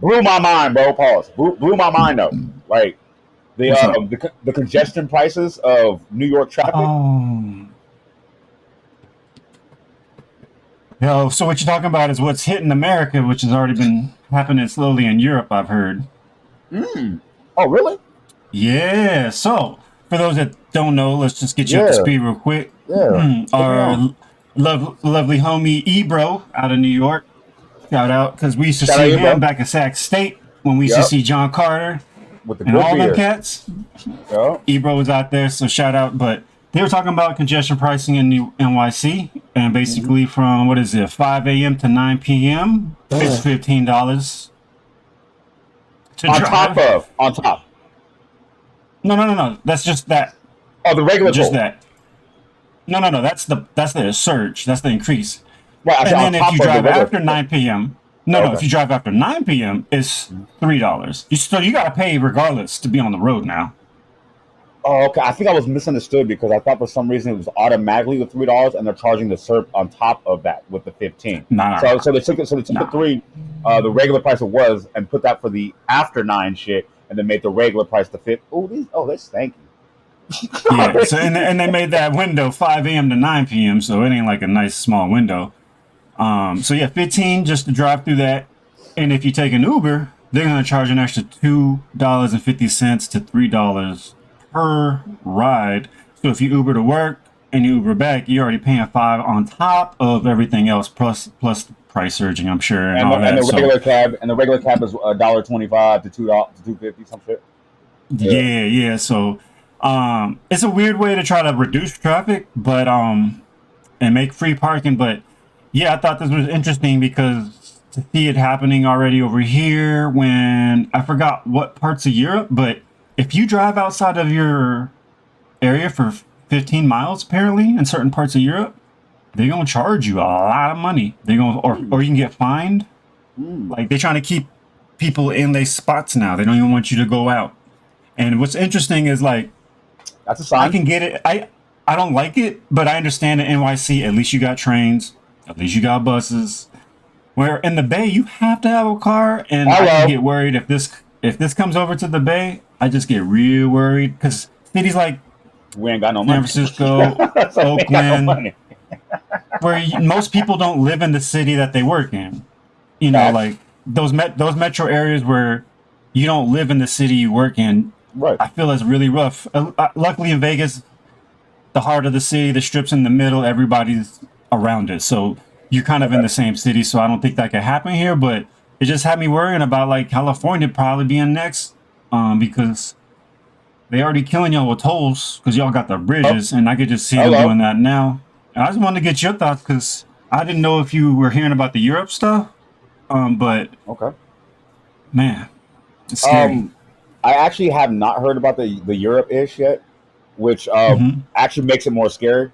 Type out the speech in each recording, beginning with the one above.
blew my mind, bro. Pause. Blew my mind though. Like What's up? the congestion prices of New York traffic. Um, so what you're talking about is what's hitting America, which has already been happening slowly in Europe, I've heard. Mm. Oh, really? Yeah. So for those that don't know, let's just get you up to Yeah, speed real quick. yeah. Put me on. Our lovely homie Ebro out of New York. Shout out because we used to Shout out see you, him bro. back at Sac State when we used to Yep. see John Carter With the and good all them beer. cats. Yep. Ebro was out there, so shout out. But they were talking about congestion pricing in New NYC, and Mm-hmm. basically from what is it, 5 a.m. to 9 p.m. It's $15 to drive. On top. No. That's just that. Oh, the regular Just toll. that. No. That's the surge. That's the increase. Right, I said And on then if top you of the drive regular. after 9 p.m., no. Okay. If you drive after 9 p.m., it's $3. You got to pay regardless to be on the road now. Oh, okay. I think I was misunderstood because I thought for some reason it was automatically the $3, and they're charging the SERP on top of that with the 15. Nah. So they took it. So they took the Nah. three, the regular price it was, and put that for the after nine shit, and then made the regular price the fifth. Oh, these. Oh, that's stanky. Yeah, so and they made that window 5 a.m. to 9 p.m. So it ain't like a nice small window. So yeah, 15 just to drive through that. And if you take an Uber, they're gonna charge an extra $2.50 to $3 per ride. So if you Uber to work and you Uber back, you're already paying 5 on top of everything else, plus the price surging, I'm sure, and all And that. the So regular cab is $1.25 to $2 to $2.50 some shit. Yeah. yeah. So it's a weird way to try to reduce traffic, but and make free parking. But yeah, I thought this was interesting because to see it happening already over here when I forgot what parts of Europe, but if you drive outside of your area for 15 miles, apparently in certain parts of Europe, they're gonna charge you a lot of money. They're gonna or you can get fined. Mm. Like they're trying to keep people in their spots now. They don't even want you to go out. And what's interesting is like That's a I sign. can get it. I don't like it, but I understand in NYC. At least you got trains. At least you got buses. Where in the Bay you have to have a car, and I just Hello. get worried if this comes over to the Bay. I just get real worried because cities like We ain't got no San money. Francisco, So we ain't got no Oakland, money. where most people don't live in the city that they work in. Facts. Like those metro areas where you don't live in the city you work in. Right. I feel it's really rough. Luckily in Vegas, the heart of the city, the strip's in the middle, everybody's around it. So you're kind of in Okay. the same city. So I don't think that could happen here. But it just had me worrying about like California probably being next, because they already killing y'all with tolls because y'all got the Oh, bridges, and I could just see them hello. doing that now. And I just wanted to get your thoughts because I didn't know if you were hearing about the Europe stuff. But Okay. man, it's scary. Um, I actually have not heard about the Europe ish yet, which Hmm. actually makes it more scary.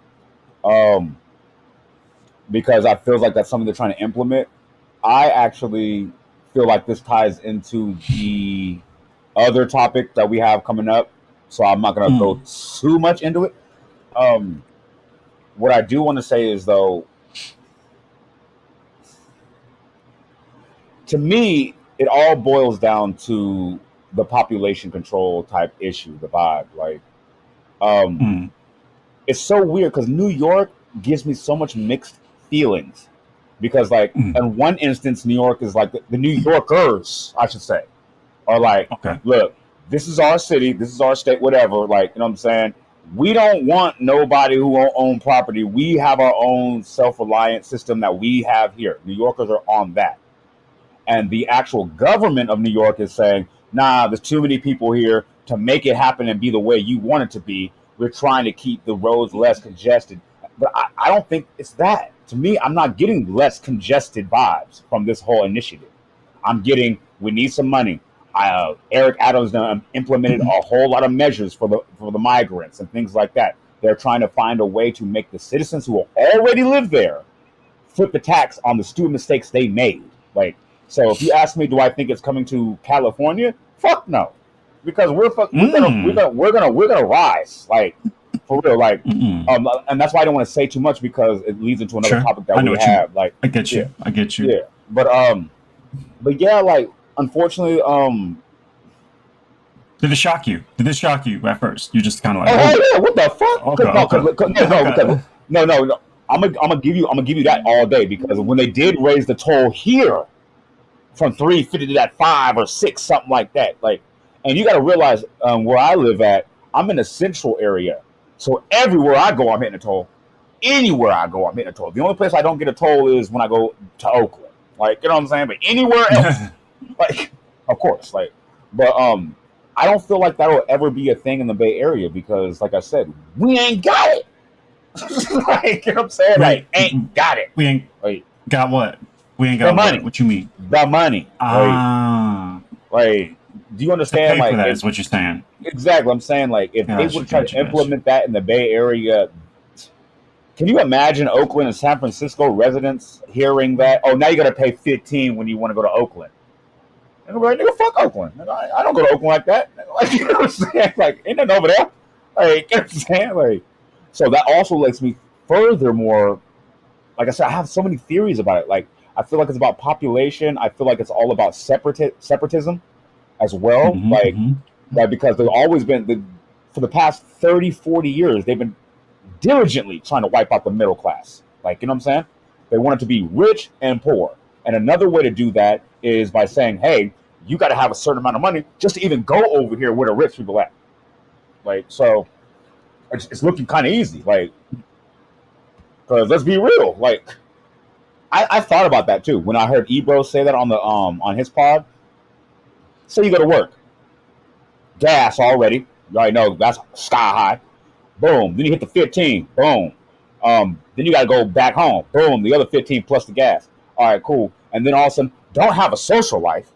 Um, because I feel like that's something they're trying to implement. I actually feel like this ties into the other topic that we have coming up, so I'm not gonna go Mm. too much into it. Um, what I do want to say is though, to me, it all boils down to the population control type issue, the vibe. Like, um, Mm. it's so weird because New York gives me so much mixed feelings. Because, like, Mm. in one instance, New York is like the New Yorkers, I should say, are like, Okay. look, this is our city, this is our state, whatever. Like, you know what I'm saying? We don't want nobody who won't own property. We have our own self reliant system that we have here. New Yorkers are on that. And the actual government of New York is saying, nah, there's too many people here to make it happen and be the way you want it to be. We're trying to keep the roads less congested. But I don't think it's that. To me, I'm not getting less congested vibes from this whole initiative. I'm getting, we need some money. Eric Adams implemented Mhm. a whole lot of measures for the migrants and things like that. They're trying to find a way to make the citizens who already live there flip the tax on the stupid mistakes they made. Like, so if you ask me, do I think it's coming to California? Fuck no, because Mm. we're gonna rise, like, for real, like, Mm. and that's why I don't want to say too much because it leads into another Sure. topic that I know we what you. have. Like, I get yeah, you. I get you. yeah, but yeah, like. unfortunately, Did it shock you? Did this shock you at first? You just kind of like, oh oh, hell yeah, what the fuck? okay, okay, No, because okay. no. I'm gonna give you that all day because when they did raise the toll here from 350 to that 5 or 6, something like that, like, and you got to realize where I live at, I'm in the central area, so everywhere I go, I'm hitting a toll. Anywhere I go, I'm hitting a toll. The only place I don't get a toll is when I go to Oakland, like you know what I'm saying. But anywhere else, like, of course, like, but I don't feel like that'll ever be a thing in the Bay Area because, like I said, we ain't got it. Like, you know what I'm saying? Like, Wait, ain't got it. we ain't Like, got what? We ain't the got what? money, What you mean? the money. Ah, Like, do you to understand? pay for Like, that if is what you're saying. exactly, I'm saying, like, if they Gotcha, would try gotcha, to gotcha. implement that in the Bay Area, can you imagine Oakland and San Francisco residents hearing that? Oh, now you got to pay 15 when you want to go to Oakland. And we're like, nigga, fuck Oakland. Nigga, I don't go to Oakland like that. Like, you know what I'm saying? Like, ain't nothing over there. Like, you know what I'm saying? Like, so that also makes me furthermore, like I said, I have so many theories about it. Like, I feel like it's about population. I feel like it's all about separatism as well. Mm-hmm, mm-hmm. Like because there's always been for the past 30, 40 years, they've been diligently trying to wipe out the middle class. Like, you know what I'm saying? They want it to be rich and poor. And another way to do that is by saying, hey, you got to have a certain amount of money just to even go over here where the rich people at. Like, so it's looking kind of easy. Like, because let's be real. Like, I thought about that too when I heard Ebro say that on his pod. Say you go to work, gas already. You already know that's sky high. Boom. Then you hit the 15. Boom. Then you got to go back home. Boom. The other 15 plus the gas. All right, cool. And then all of a sudden, don't have a social life.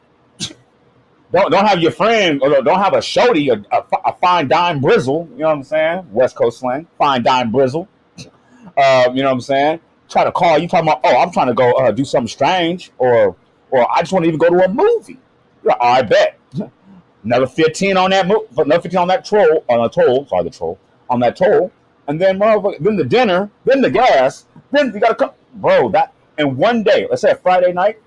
Don't have your friend, or don't have a shorty, a fine dime brizzle. You know what I'm saying? West Coast slang. Fine dime brizzle. You know what I'm saying? Try to call you talking about, oh, I'm trying to go do something strange, or I just want to even go to a movie. You're like, I bet. Another 15 on that another 15 on that troll on a toll. Sorry, the troll on that toll, and then then the dinner, then the gas, then you gotta come, bro. That and one day, let's say a Friday night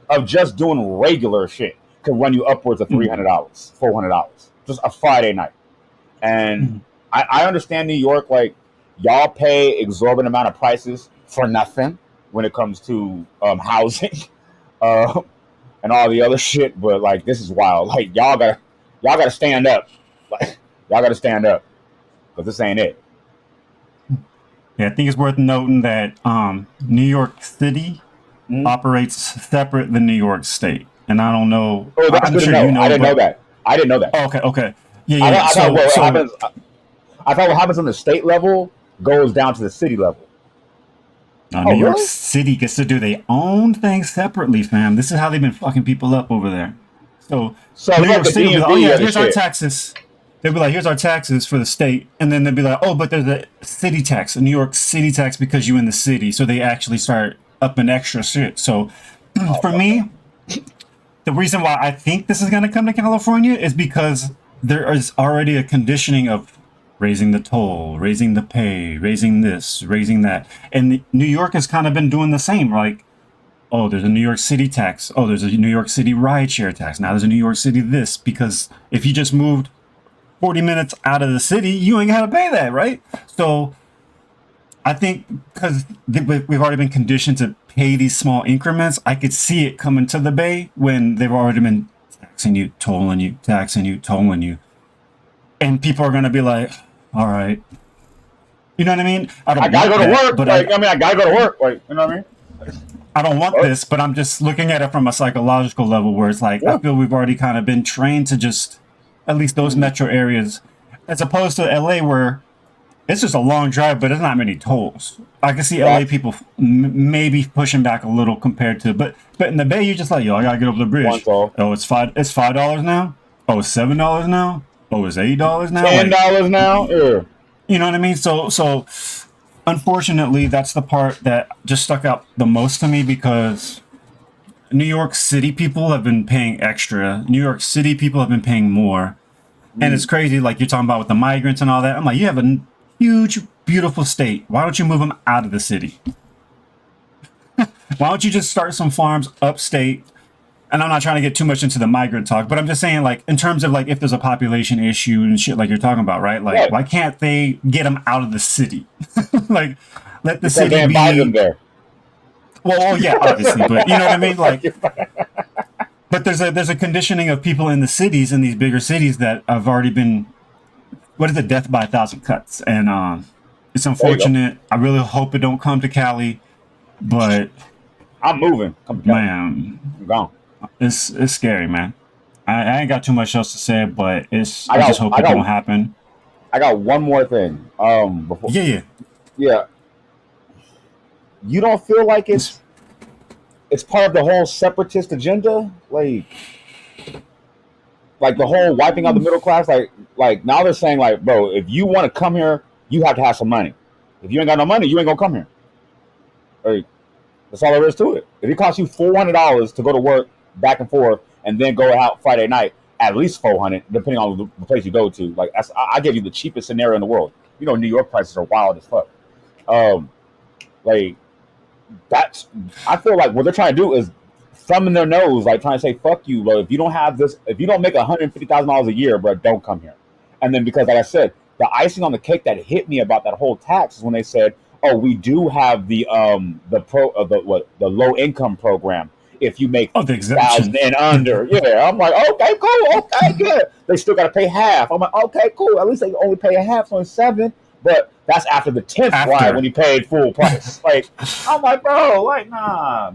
of just doing regular shit could run you upwards of Mm-hmm. $300, $400, just a Friday night. And Mm-hmm. I understand New York, like y'all pay exorbitant amount of prices for nothing when it comes to housing. Uh, and all the other shit. But like, this is wild. Like, y'all gotta stand up. Like, y'all gotta stand up because this ain't it. Yeah, I think it's worth noting that New York City Mm-hmm. operates separate than New York State, and I don't know. Oh, that's I'm good to sure you know. I know, didn't know but that. I didn't know that. oh, okay, okay, yeah, yeah, yeah. I thought So, what so happens. I thought what happens on the state level goes down to the city level. New Oh, York really? City gets to do their own thing separately, fam. This is how they've been fucking people up over there. So So New it's like York the City will be like, oh DMV yeah, of the here's our shit. taxes. They'll be like, here's our taxes for the state, and then they'll be like, oh, but there's a city tax, a New York City tax because you in the city. So they actually start upping extra shit. So Oh for fuck that. me, the reason why I think this is going to come to California is because there is already a conditioning of raising the toll, raising the pay, raising this, raising that. And New York has kind of been doing the same. Like, oh, there's a New York City tax. Oh, there's a New York City rideshare tax. Now there's a New York City this. Because if you just moved 40 minutes out of the city, you ain't got to pay that, right? So I think because we've already been conditioned to pay these small increments, I could see it coming to the Bay when they've already been taxing you, tolling you, taxing you, tolling you. And people are going to be like, all right. You know what I mean? I I don't gotta want go to that, work. but Like, I mean, I gotta go to work. Like, you know what I mean? I don't want What? this, but I'm just looking at it from a psychological level where it's like, I Yeah. feel we've already kind of been trained to just, at least those Mm-hmm. metro areas, as opposed to LA where it's just a long drive, but there's not many tolls. I can see LA Facts. people maybe pushing back a little compared to, but in the Bay, you're just like, yo, I gotta get over the Once bridge. off. Oh, it's $5 now. Oh, it's $7 now. Oh, it's $8 now. ten Like, dollars now. Yeah. you know what I mean? So unfortunately, that's the part that just stuck out the most to me because New York City people have been paying extra. New York City people have been paying more. And it's Mm. crazy, like you're talking about with the migrants and all that. I'm like, you have a huge, beautiful state. Why don't you move them out of the city? Why don't you just start some farms upstate? and I'm not trying to get too much into the migrant talk, but I'm just saying, like, in terms of like if there's a population issue and shit, like you're talking about, right? Like, Right. why can't they get them out of the city? Like, let the Because city they invited them be. there. Well, yeah, obviously, but you know what I mean. Like, but there's a conditioning of people in the cities, in these bigger cities, that have already been, what is it, death by a thousand cuts, and it's There you go. unfortunate. I really hope it don't come to Cali, but I'm moving. Come to Cali. man, I'm gone. it's scary, man. I ain't got too much else to say, but I I just got hope I it don't got happen. I got one more thing. Before Yeah, yeah. yeah, you don't feel like It's, it's part of the whole separatist agenda, like the whole wiping out the middle class. Like now they're saying like, bro, if you want to come here, you have to have some money. If you ain't got no money, you ain't gonna come here. Like, that's all there is to it. If it costs you $400 to go to work back and forth, and then go out Friday night, at least 400, depending on the place you go to. Like I give you the cheapest scenario in the world. You know, New York prices are wild as fuck. Um, like that's I feel like what they're trying to do is thumbing their nose, like trying to say, "Fuck you, bro. If you don't have this, if you don't make $150,000 a year, bro, don't come here." And then because, like I said, the icing on the cake that hit me about that whole tax is when they said, "Oh, we do have the low income program if you make oh, the 50,000 exemption. and under." Yeah, I'm like, okay, cool, okay, good. They still got to pay half. I'm like, okay, cool. At least they only pay a half, so it's seven. But that's after the 10th ride when After you paid full price. Like, I'm like, bro, like, nah.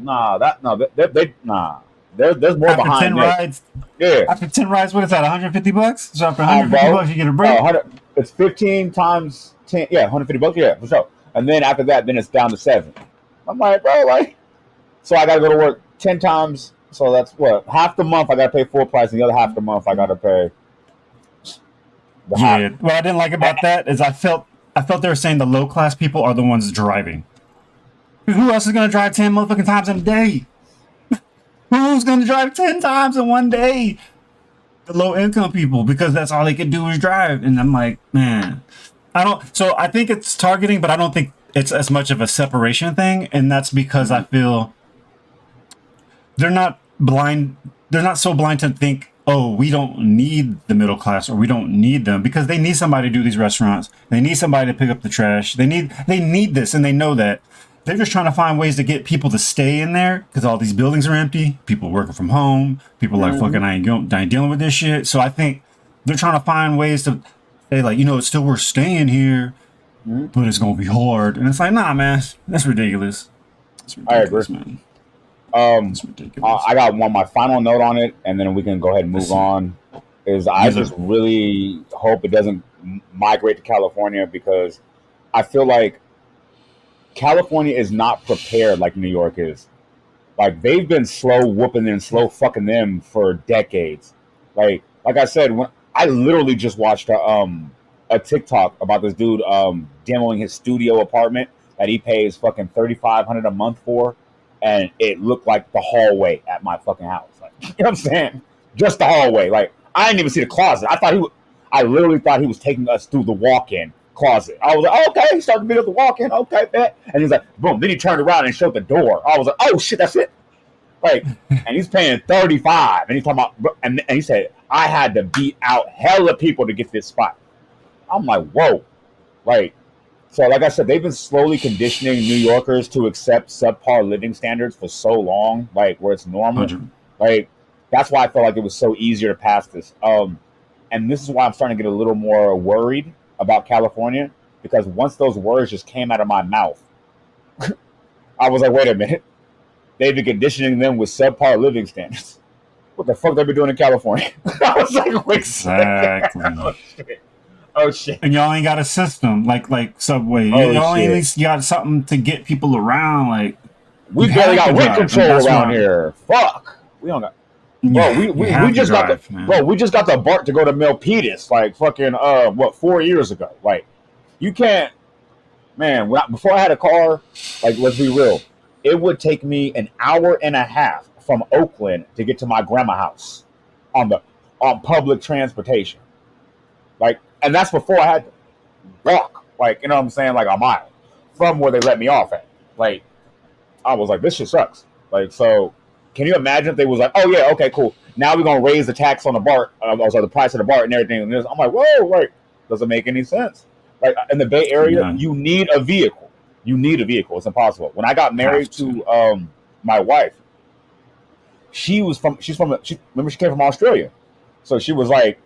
There's more after ten behind this. rides, Yeah, after 10 rides, what is that? $150. So after 150 bro. bucks, you get a break. 100. It's 15 times 10. Yeah, $150. Yeah, for sure. And then after that, then it's down to seven. I'm like, bro, like, so I gotta go to work 10 times. So that's what half the month I gotta pay full price, and the other half the month I gotta pay the half. Yeah. What I didn't like about that is I felt they were saying the low class people are the ones driving. Who else is gonna drive 10 motherfucking times in a day? Who's gonna drive 10 times in one day? The low income people, because that's all they can do is drive. And I'm like, man, I don't. So I think it's targeting, but I don't think it's as much of a separation thing. And that's because I Mhm. feel they're not blind. They're not so blind to think, oh, we don't need the middle class or we don't need them, because they need somebody to do these restaurants. They need somebody to pick up the trash. They need this, and they know that. They're just trying to find ways to get people to stay in there because all these buildings are empty. People working from home. People like, fucking, Mhm. I ain't dealing with this shit. So I think they're trying to find ways to say, like, it's still worth staying here, Mhm. but it's gonna be hard. And it's like, nah, man, that's ridiculous. It's I agree. ridiculous, man. Um, It's ridiculous. I got my final note on it, and then we can go ahead and Let's move see. on. Is I Yes, just sir. really hope it doesn't migrate to California, because I feel like California is not prepared like New York is. Like they've been slow whooping and slow fucking them for decades. Like I said, when I literally just watched a TikTok about this dude demoing his studio apartment that he pays fucking 3,500 a month for, and it looked like the hallway at my fucking house. Like, you know what I'm saying? Just the hallway. Like I didn't even see the closet. I literally thought he was taking us through the walk-in closet. I was like, oh, okay, he started to build the walk-in. Okay, bet. And he's like, boom. Then he turned around and showed the door. I was like, oh shit, that's it. Like, and he's paying 35, and he's talking about, and he said, I had to beat out hella people to get this spot. I'm like, whoa, like, so like I said, they've been slowly conditioning New Yorkers to accept subpar living standards for so long, like where it's normal. 100. Like, that's why I felt like it was so easier to pass this. And this is why I'm starting to get a little more worried about California, because once those words just came out of my mouth, I was like, wait a minute, they've been conditioning them with subpar living standards. What the fuck they been doing in California? I was like, wait a second. Exactly. Oh shit. Oh shit. And y'all ain't got a system like Subway. Oh Y'all ain't at shit. least got something to get people around. Like, We you barely have to got rent drive, and control that's around why here. Fuck. We don't got you bro, you we have to just got the drive, man. we just got the BART to go to Milpitas like fucking 4 years ago. Like you can't, man, before I had a car, like let's be real, it would take me an hour and a half from Oakland to get to my grandma house on the on public transportation. Like, and that's before I had to walk, like, you know what I'm saying, like a mile from where they let me off at. Like, I was like, this shit sucks. Like, so can you imagine if they was like, oh yeah, okay, cool. Now we're gonna raise the tax on the BART, also the price of the BART and everything. And I'm like, whoa, like, doesn't make any sense. Like in the Bay Area, None. you need a vehicle. You need a vehicle. It's impossible. When I got Have married to. to my wife, remember she came from Australia, so she was like,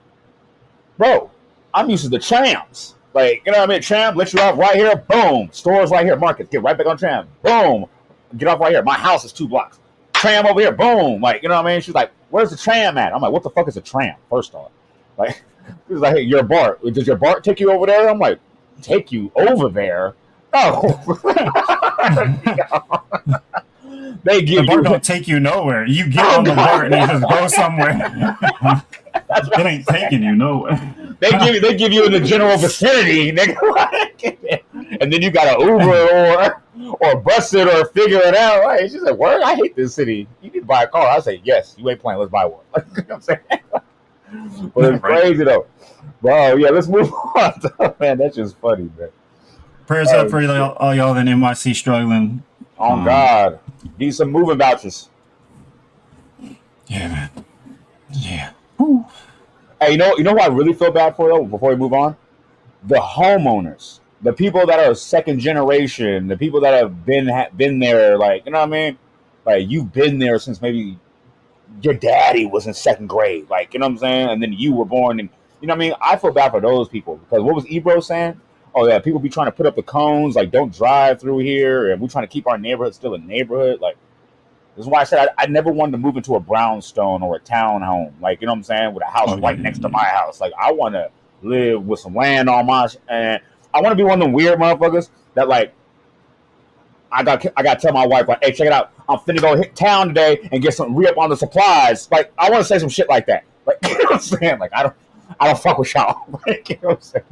bro, I'm used to the trams. Like, you know what I mean? Tram, let you off right here, boom. Stores right here, markets, get right back on tram, boom. Get off right here. My house is 2 blocks. Tram over here, boom. Like, you know what I mean? She's like, where's the tram at? I'm like, what the fuck is a tram? First off, like, she's like, hey, your BART. Does your BART take you over there? I'm like, take you over there? Oh, they The give BART you. don't take you nowhere. You get Oh on the God, BART and you just go somewhere. that's It right. ain't taking you nowhere. They give you in the general vicinity, nigga. And then you got to Uber or bus it or figure it out. Like, she's like, "Word, I hate this city. You need to buy a car." I say, "Yes, you ain't playing. Let's buy one." Like, you know what I'm saying? But it's Right. crazy though, bro. Yeah, let's move on. Man, that's just funny, man. Prayers up Oh for shit! all y'all in NYC struggling. On Um, God, need some moving vouchers. yeah, man. Yeah. Hey, you know who I really feel bad for though. Before we move on, the homeowners, the people that are second generation, the people that have been there, like, you know what I mean? Like, you've been there since maybe your daddy was in second grade, like, you know what I'm saying? And then you were born, and you know what I mean? I feel bad for those people because what was Ebro saying? Oh yeah, people be trying to put up the cones, like, don't drive through here, and we're trying to keep our neighborhood still a neighborhood. Like, this is why I said I never wanted to move into a brownstone or a townhome, like, you know what I'm saying, with a house Oh yeah, right yeah, next to my yeah. house. Like, I want to live with some land on my and I want to be one of them weird motherfuckers that, like, I got to tell my wife, like, hey, check it out, I'm finna go hit town today and get some re up on the supplies. Like, I want to say some shit like that. Like, you know what I'm saying? Like, I don't fuck with y'all. Like, you know what I'm saying?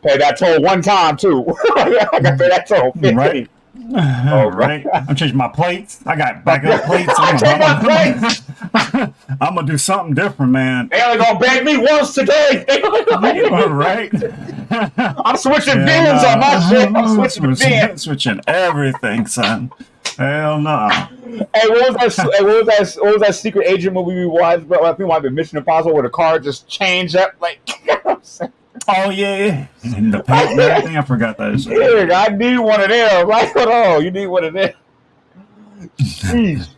Pay that toll one time too. I got to pay that toll Right. 50. Oh Right. god. I'm changing my plates. I got backup plates. I take my place. I'm gonna do something different, man. They only gonna beg me once today. Right. I'm switching Hell bins on my shit. I'm no. switching the bin. Switching everything, son. Hell no. Hey, what was that secret agent movie we watched? Bro, I think it might be Mission Impossible where the car just changed up. Like, you know what I'm saying? Oh yeah. And the paint and everything. I forgot that shit. Yeah, I need one of them. Like, hold on, you need one of them. Jeez.